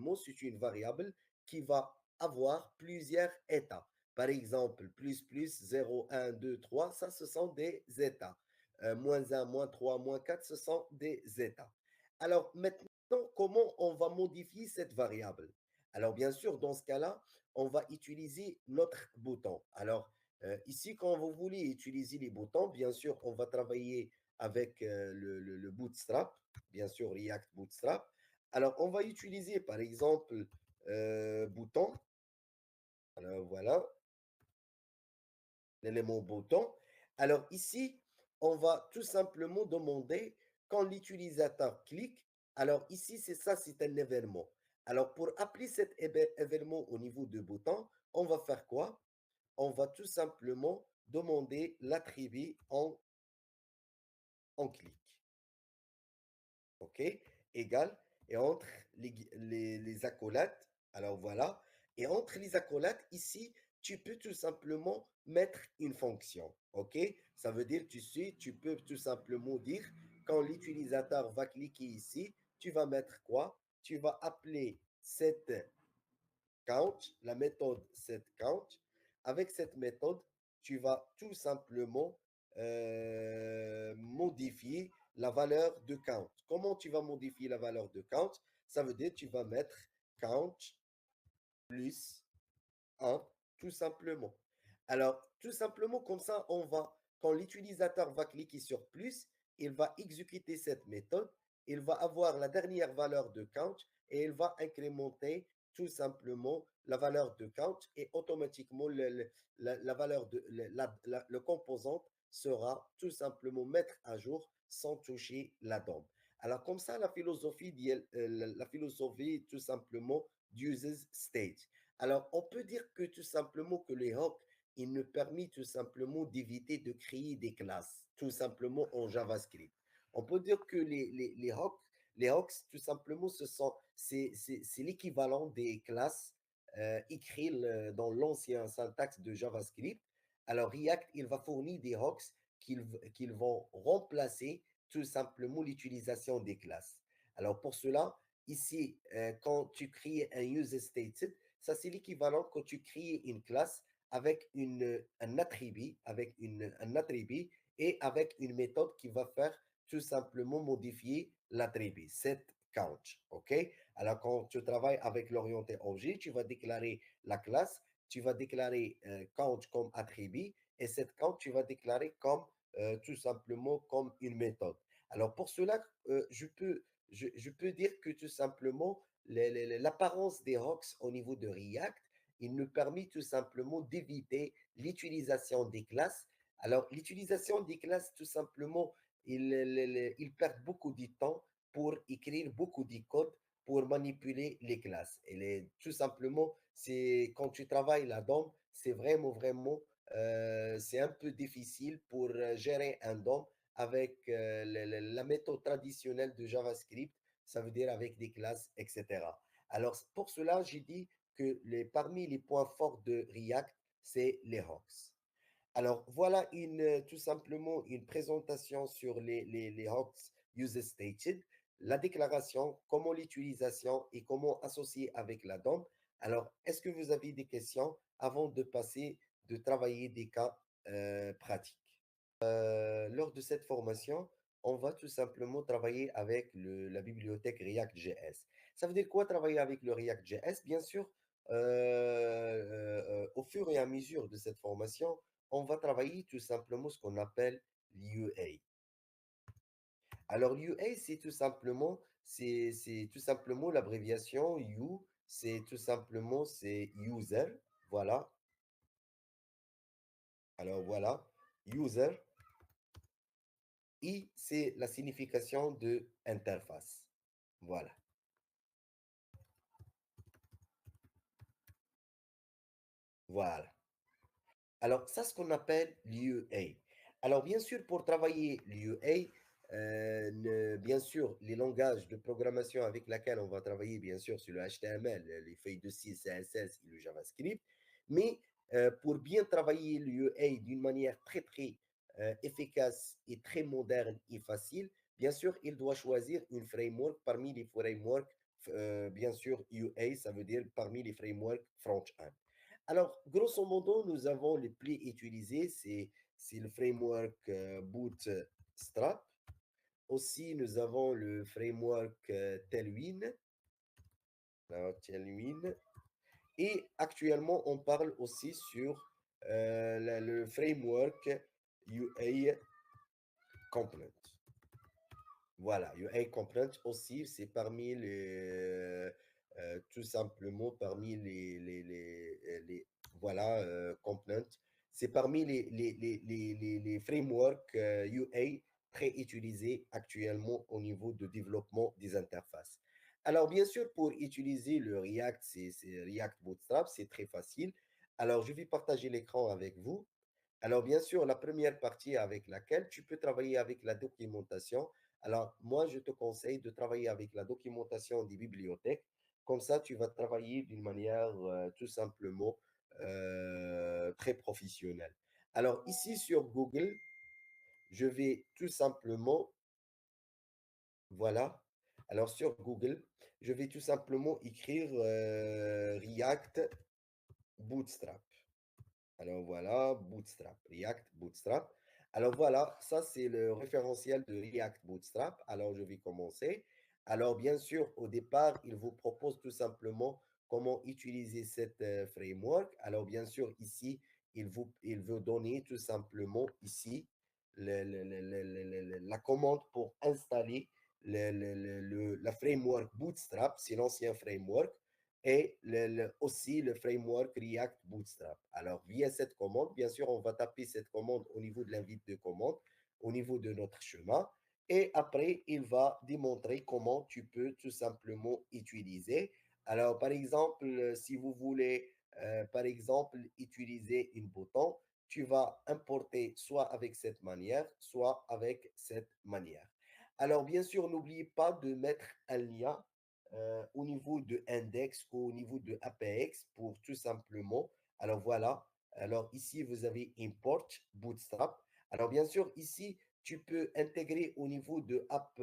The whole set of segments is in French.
simplement, c'est une variable qui va avoir plusieurs états. Par exemple, plus, 0, 1, 2, 3, ça, ce sont des états. Moins 1, moins 3, moins 4, ce sont des états. Alors maintenant, comment on va modifier cette variable? Alors bien sûr, dans ce cas-là, on va utiliser notre bouton. Alors ici, quand vous voulez utiliser les boutons, bien sûr, on va travailler avec le Bootstrap, bien sûr React Bootstrap. Alors on va utiliser par exemple bouton. Alors voilà, l'élément bouton. Alors ici, on va tout simplement demander quand l'utilisateur clique. Alors ici, c'est ça, c'est un événement. Alors pour appeler cet événement au niveau de bouton, on va faire quoi? On va tout simplement demander l'attribut en clic. OK? Égal. Et entre les accolades, alors voilà. Et entre les accolades, ici, tu peux tout simplement mettre une fonction. OK? Ça veut dire, tu peux tout simplement dire, quand l'utilisateur va cliquer ici, tu vas mettre quoi? Tu vas appeler cette count, la méthode set count. Avec cette méthode, tu vas tout simplement modifier la valeur de count. Comment tu vas modifier la valeur de count? Ça veut dire que tu vas mettre count plus 1, tout simplement. Alors, tout simplement, comme ça, quand l'utilisateur va cliquer sur plus, il va exécuter cette méthode, il va avoir la dernière valeur de count et il va incrémenter tout simplement la valeur de count et automatiquement la valeur de le composante sera tout simplement mettre à jour sans toucher la DOM. Alors comme ça, la philosophie tout simplement d'uses state. Alors on peut dire que tout simplement que les hooks, il nous permet tout simplement d'éviter de créer des classes, tout simplement en JavaScript. On peut dire que les hooks, tout simplement, c'est l'équivalent des classes écrites dans l'ancien syntaxe de JavaScript. Alors, React, il va fournir des hooks qu'ils vont remplacer tout simplement l'utilisation des classes. Alors, pour cela, ici, quand tu crées un user stated, ça c'est l'équivalent quand tu crées une classe avec un attribut, un attribut et avec une méthode qui va faire tout simplement modifier l'attribut, set count. OK? Alors, quand tu travailles avec l'orienté objet, tu vas déclarer la classe, tu vas déclarer count comme attribut et cette count, tu vas déclarer comme tout simplement comme une méthode. Alors, pour cela, je peux dire que tout simplement, l'apparence des hooks au niveau de React, il nous permet tout simplement d'éviter l'utilisation des classes. Alors, l'utilisation des classes, tout simplement, ils perdent beaucoup de temps pour écrire beaucoup de code pour manipuler les classes. Tout simplement, c'est quand tu travailles là-dedans, c'est vraiment, c'est un peu difficile pour gérer un DOM avec la méthode traditionnelle de JavaScript, ça veut dire avec des classes, etc. Alors, pour cela, j'ai dit que parmi les points forts de React, c'est les hooks. Alors, voilà tout simplement une présentation sur les hooks user stated, la déclaration, comment l'utilisation et comment associer avec la DOM. Alors, est-ce que vous avez des questions avant de passer, de travailler des cas pratiques? Lors de cette formation, on va tout simplement travailler avec la bibliothèque React.js. Ça veut dire quoi travailler avec le React.js? Bien sûr, au fur et à mesure de cette formation, on va travailler tout simplement ce qu'on appelle l'UA. Alors, l'UA, c'est tout simplement l'abréviation U, c'est tout simplement, c'est user, voilà. Alors, voilà, user. I, c'est la signification de interface. Voilà. Voilà. Alors, ça, c'est ce qu'on appelle l'UA. Alors, bien sûr, pour travailler l'UA, bien sûr, les langages de programmation avec lesquels on va travailler, bien sûr, sur le HTML, les feuilles de style CSS et le JavaScript. Mais pour bien travailler l'UA d'une manière très efficace et très moderne et facile, bien sûr, il doit choisir une framework parmi les frameworks bien sûr, UA, ça veut dire parmi les frameworks front-end. Alors, grosso modo, nous avons les plus utilisés, c'est le framework Bootstrap. Aussi, nous avons le framework Tailwind. Alors, Tailwind. Et actuellement, on parle aussi sur le framework UA Component. Voilà, UA Component aussi, c'est parmi tout simplement parmi voilà, Component. C'est parmi les frameworks UA très utilisés actuellement au niveau de développement des interfaces. Alors, bien sûr, pour utiliser le React, c'est React Bootstrap, c'est très facile. Alors, je vais partager l'écran avec vous. Alors, bien sûr, la première partie avec laquelle tu peux travailler avec la documentation. Alors, moi, je te conseille de travailler avec la documentation des bibliothèques. Comme ça, tu vas travailler d'une manière tout simplement très professionnelle. Alors, ici sur Google, je vais tout simplement, voilà. Alors, sur Google, je vais tout simplement écrire React Bootstrap. Alors voilà, Bootstrap, React Bootstrap. Alors voilà, ça c'est le référentiel de React Bootstrap. Alors je vais commencer. Alors bien sûr, au départ, il vous propose tout simplement comment utiliser cette framework. Alors bien sûr, ici, il veut donner tout simplement ici la commande pour installer la framework Bootstrap, c'est l'ancien framework et aussi le framework React Bootstrap. Alors, via cette commande, bien sûr, on va taper cette commande au niveau de l'invite de commande, au niveau de notre chemin. Et après, il va démontrer comment tu peux tout simplement utiliser. Alors, par exemple, si vous voulez, par exemple, utiliser une bouton, tu vas importer soit avec cette manière, soit avec cette manière. Alors, bien sûr, n'oubliez pas de mettre un lien au niveau de index ou au niveau de APX pour tout simplement. Alors voilà. Alors ici, vous avez import Bootstrap. Alors bien sûr, ici, tu peux intégrer au niveau de app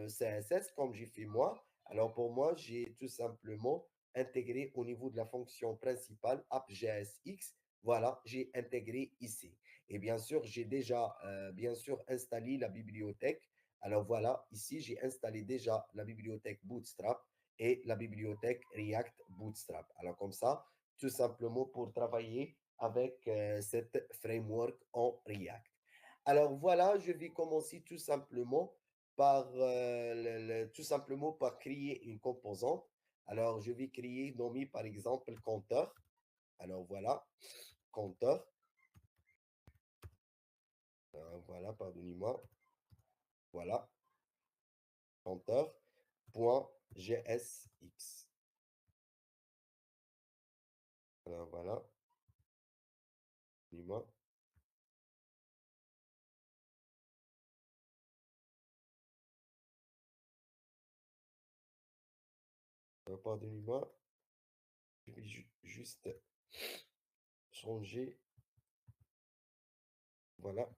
CSS comme j'ai fait moi. Alors pour moi, j'ai tout simplement intégré au niveau de la fonction principale app.jsx. Voilà, j'ai intégré ici. Et bien sûr, j'ai déjà bien sûr installé la bibliothèque. Alors voilà, ici, j'ai installé déjà la bibliothèque Bootstrap et la bibliothèque React Bootstrap. Alors comme ça, tout simplement pour travailler avec cette framework en React. Alors voilà, je vais commencer tout simplement par, tout simplement par créer une composante. Alors je vais créer, nommer par exemple compteur. Alors voilà, compteur. Voilà, pardonnez-moi. Voilà, compteur.jsx. Alors voilà, pardonnez-moi. Pardonnez-moi. Je vais juste changer. Voilà.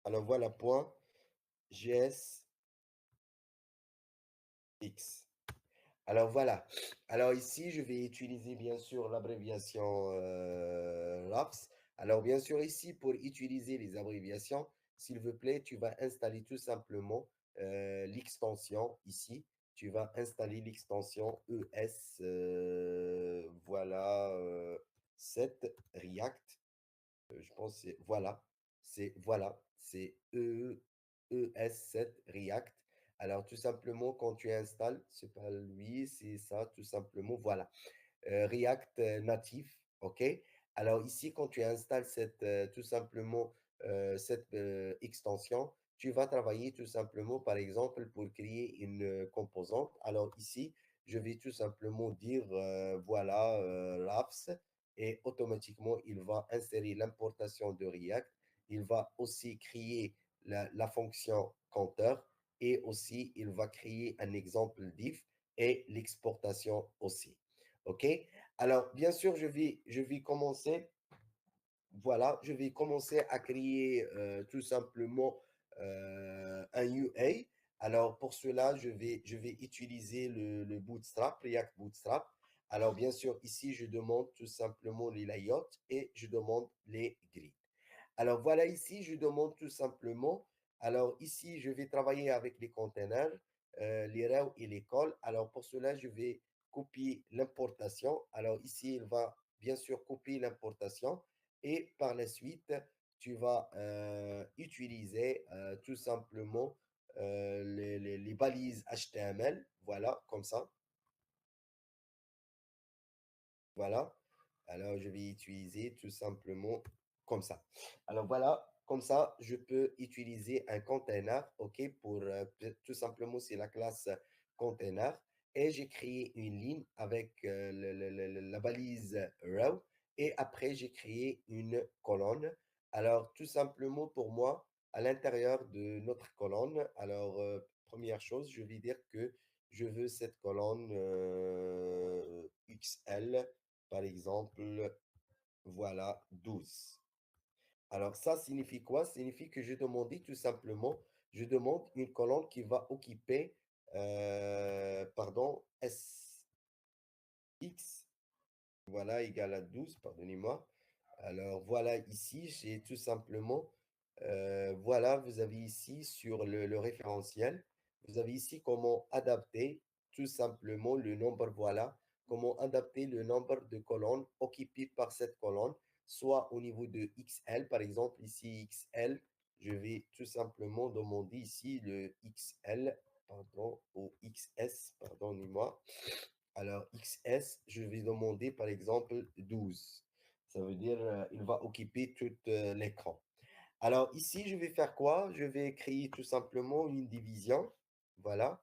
Alors voilà, point GSX. Alors voilà. Alors ici, je vais utiliser bien sûr l'abréviation LAPS. Alors bien sûr, ici, pour utiliser les abréviations, s'il vous plaît, tu vas installer tout simplement l'extension ici. Tu vas installer l'extension ES, voilà, 7 React. Je pense que c'est voilà, c'est ES7 React. Alors tout simplement quand tu installes, c'est pas lui, c'est ça tout simplement, voilà. React natif, ok? Alors ici quand tu installes tout simplement cette extension, tu vas travailler tout simplement par exemple pour créer une composante. Alors ici, je vais tout simplement dire voilà l'apps et automatiquement, il va insérer l'importation de React. Il va aussi créer la fonction compteur et aussi il va créer un exemple diff et l'exportation aussi. OK? Alors, bien sûr, je vais commencer, voilà, je vais commencer à créer tout simplement un UA. Alors, pour cela, je vais utiliser le Bootstrap, React Bootstrap. Alors, bien sûr, ici, je demande tout simplement les layouts et je demande les grids. Alors, voilà, ici, je demande tout simplement. Alors, ici, je vais travailler avec les containers, les rails et les cols. Alors, pour cela, je vais copier l'importation. Alors, ici, il va bien sûr copier l'importation et par la suite, tu vas utiliser tout simplement les balises HTML. Voilà, comme ça. Voilà. Alors, je vais utiliser tout simplement comme ça. Alors, voilà, comme ça, je peux utiliser un container, OK, pour tout simplement, c'est la classe container. Et j'ai créé une ligne avec la balise row. Et après, j'ai créé une colonne. Alors, tout simplement, pour moi, à l'intérieur de notre colonne, alors, première chose, je vais dire que je veux cette colonne XL par exemple, voilà, 12. Alors, ça signifie quoi? Ça signifie que je demandais tout simplement, je demande une colonne qui va occuper, pardon, SX, voilà, égale à 12, pardonnez-moi. Alors, voilà, ici, j'ai tout simplement, voilà, vous avez ici sur le référentiel, vous avez ici comment adapter tout simplement le nombre, voilà, comment adapter le nombre de colonnes occupées par cette colonne, soit au niveau de XL, par exemple, ici XL, je vais tout simplement demander ici le XL, pardon, ou XS, pardonnez-moi. Alors, XS, je vais demander par exemple 12. Ça veut dire il va occuper tout l'écran. Alors ici, je vais faire quoi? Je vais créer tout simplement une division. Voilà.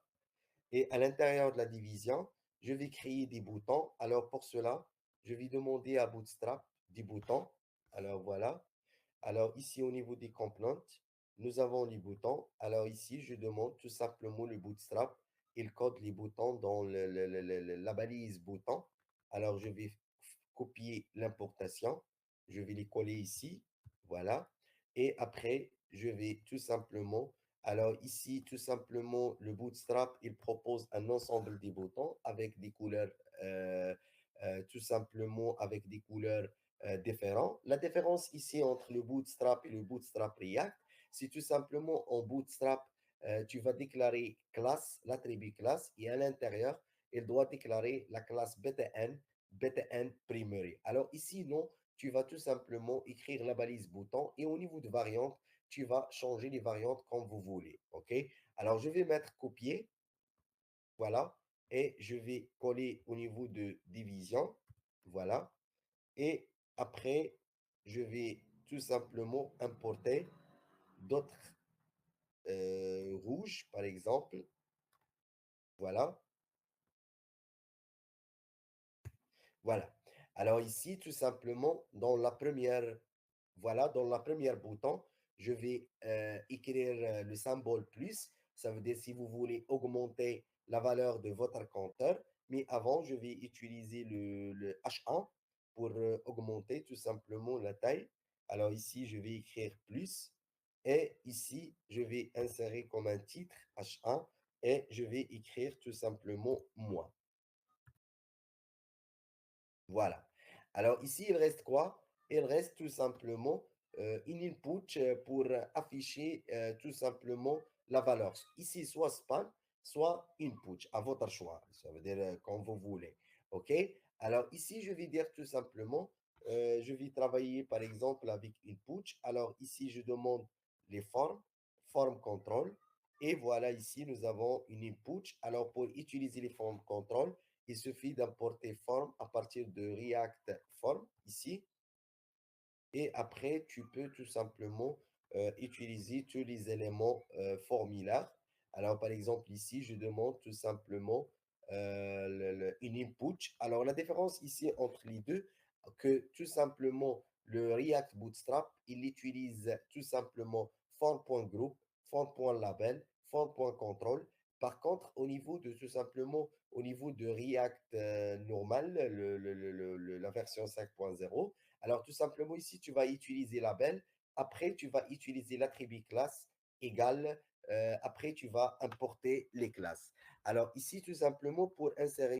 Et à l'intérieur de la division, je vais créer des boutons. Alors pour cela, je vais demander à Bootstrap des boutons. Alors voilà. Alors ici, au niveau des components, nous avons les boutons. Alors ici, je demande tout simplement le Bootstrap. Il code les boutons dans la balise bouton. Alors je vais copier l'importation. Je vais les coller ici. Voilà. Et après, je vais tout simplement, alors ici, tout simplement, le Bootstrap, il propose un ensemble des boutons avec des couleurs, euh, tout simplement avec des couleurs différentes. La différence ici entre le Bootstrap et le Bootstrap React, c'est tout simplement en Bootstrap, tu vas déclarer classe, l'attribut classe, et à l'intérieur, il doit déclarer la classe BTN, BTN primary. Alors ici, non, tu vas tout simplement écrire la balise bouton et au niveau de variante, tu vas changer les variantes comme vous voulez. OK? Alors, je vais mettre copier. Voilà. Et je vais coller au niveau de division. Voilà. Et après, je vais tout simplement importer d'autres rouges, par exemple. Voilà. Voilà. Alors ici, tout simplement, dans la première bouton, je vais écrire le symbole plus. Ça veut dire si vous voulez augmenter la valeur de votre compteur. Mais avant, je vais utiliser le H1 pour augmenter tout simplement la taille. Alors ici, je vais écrire plus. Et ici, je vais insérer comme un titre H1 et je vais écrire tout simplement moins. Voilà. Alors ici, il reste quoi? Il reste tout simplement une input pour afficher tout simplement la valeur. Ici, soit span, soit input, à votre choix. Ça veut dire quand vous voulez. OK? Alors ici, je vais dire tout simplement, je vais travailler par exemple avec input. Alors ici, je demande les formes, forme contrôle. Et voilà, ici, nous avons une input. Alors pour utiliser les formes contrôle, il suffit d'importer form à partir de React Form ici. Et après, tu peux tout simplement utiliser tous les éléments formulaires. Alors, par exemple, ici, je demande tout simplement une input. Alors, la différence ici entre les deux, que tout simplement, le React Bootstrap, il utilise tout simplement form.group, form.label, form.control. Par contre, au niveau de tout simplement, au niveau de React normal, la version 5.0, alors, tout simplement, ici, tu vas utiliser label. Après, tu vas utiliser l'attribut classe égale Après, tu vas importer les classes. Alors ici, tout simplement, pour insérer